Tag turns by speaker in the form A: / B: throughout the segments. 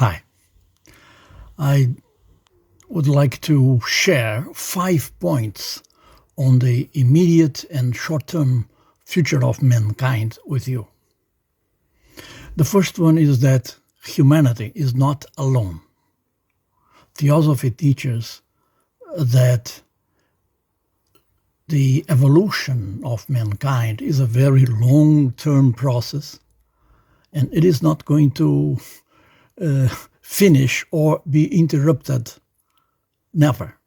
A: Hi. I would like to share 5 points on the immediate and short-term future of mankind with you. The first one is that humanity is not alone. Theosophy teaches that the evolution of mankind is a very long-term process, and it is not going to finish or be interrupted. Never.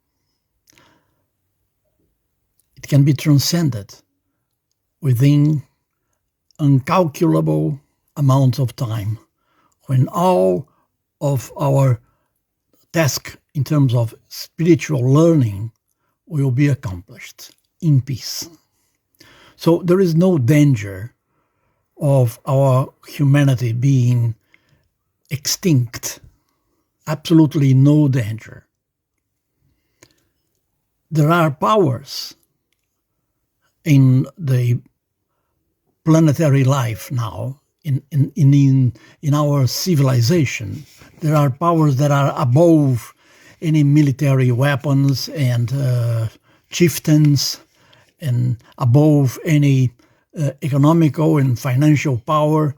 A: It can be transcended within incalculable amounts of time when all of our task in terms of spiritual learning will be accomplished in peace. So there is no danger of our humanity being extinct. Absolutely no danger. There are powers in the planetary life now, in our civilization. There are powers that are above any military weapons and chieftains, and above any economical and financial power,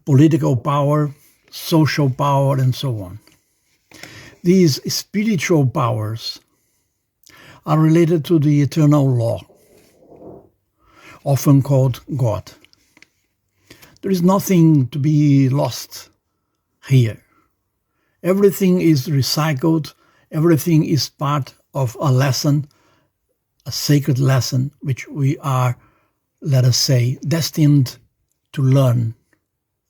A: political power, social power, and so on. These spiritual powers are related to the eternal law, often called God. There is nothing to be lost here. Everything is recycled, everything is part of a lesson, a sacred lesson, which we are, let us say, destined to learn.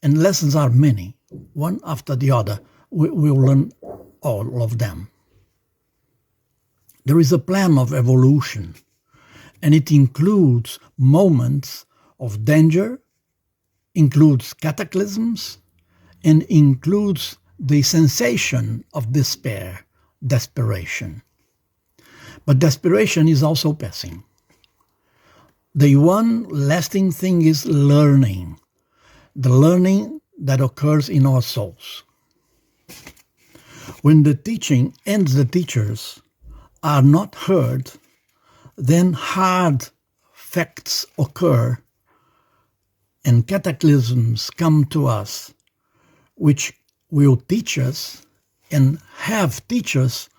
A: And lessons are many, one after the other. We will learn all of them. There is a plan of evolution, and it includes moments of danger, includes cataclysms, and includes the sensation of despair, desperation. But desperation is also passing. The one lasting thing is learning, the learning that occurs in our souls. When the teaching and the teachers are not heard, then hard facts occur and cataclysms come to us, which will teach us and have teach us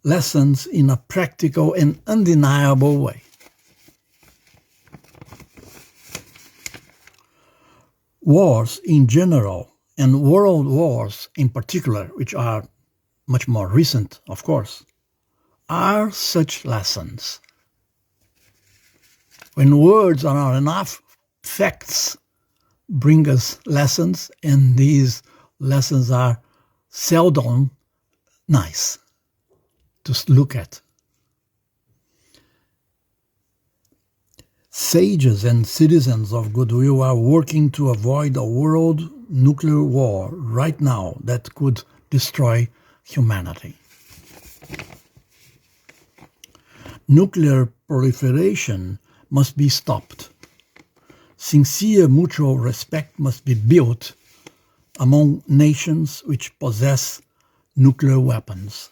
A: lessons in a practical and undeniable way. Wars in general and world wars in particular, which are much more recent, of course, are such lessons. When words are not enough, facts bring us lessons, and these lessons are seldom nice to look at. Sages and citizens of goodwill are working to avoid a world nuclear war right now that could destroy humanity. Nuclear proliferation must be stopped. Sincere mutual respect must be built among nations which possess nuclear weapons.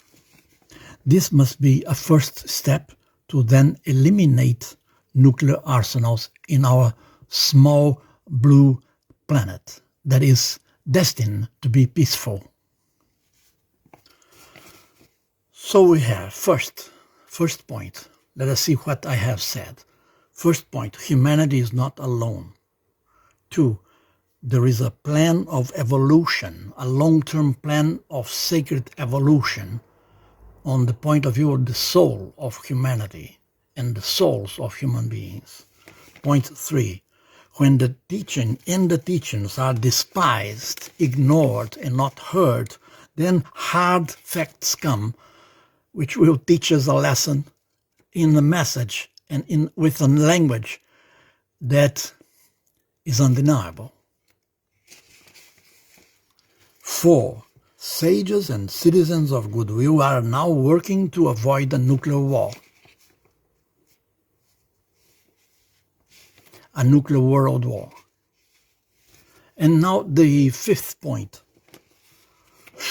A: This must be a first step to then eliminate nuclear arsenals in our small blue planet that is destined to be peaceful. So we have first point. Let us see what I have said. First point, humanity is not alone. 2, there is a plan of evolution, a long-term plan of sacred evolution on the point of view of the soul of humanity and the souls of human beings. Point 3, when the teaching and the teachings are despised, ignored, and not heard, then hard facts come, which will teach us a lesson in the message and with a language that is undeniable. 4, sages and citizens of goodwill are now working to avoid a nuclear war, a nuclear world war. And now the 5th point.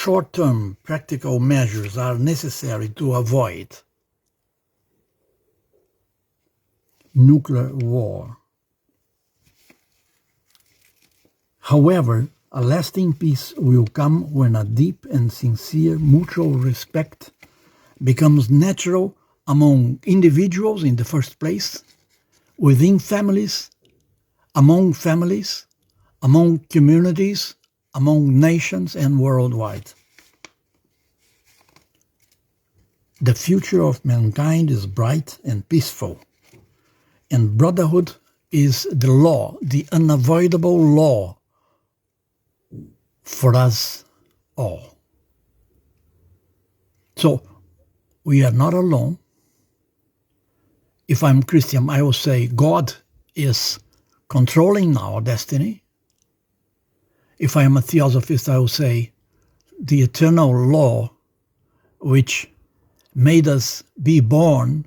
A: short-term practical measures are necessary to avoid nuclear war. However, a lasting peace will come when a deep and sincere mutual respect becomes natural among individuals in the first place, within families, among communities, among nations, and worldwide. The future of mankind is bright and peaceful, and brotherhood is the law, the unavoidable law for us all. So, we are not alone. If I'm Christian, I will say God is controlling our destiny. If I am a theosophist, I will say the eternal law which made us be born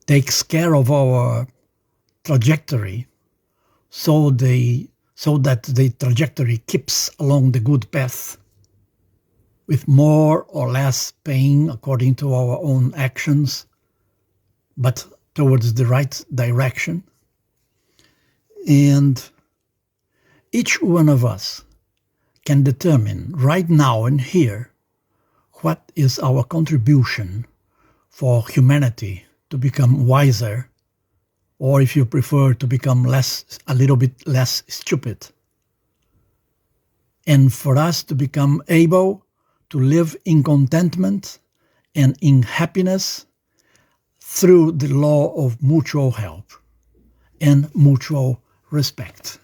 A: takes care of our trajectory so that the trajectory keeps along the good path with more or less pain according to our own actions, but towards the right direction. And each one of us can determine right now and here what is our contribution for humanity to become wiser, or if you prefer, to become a little bit less stupid, and for us to become able to live in contentment and in happiness through the law of mutual help and mutual respect.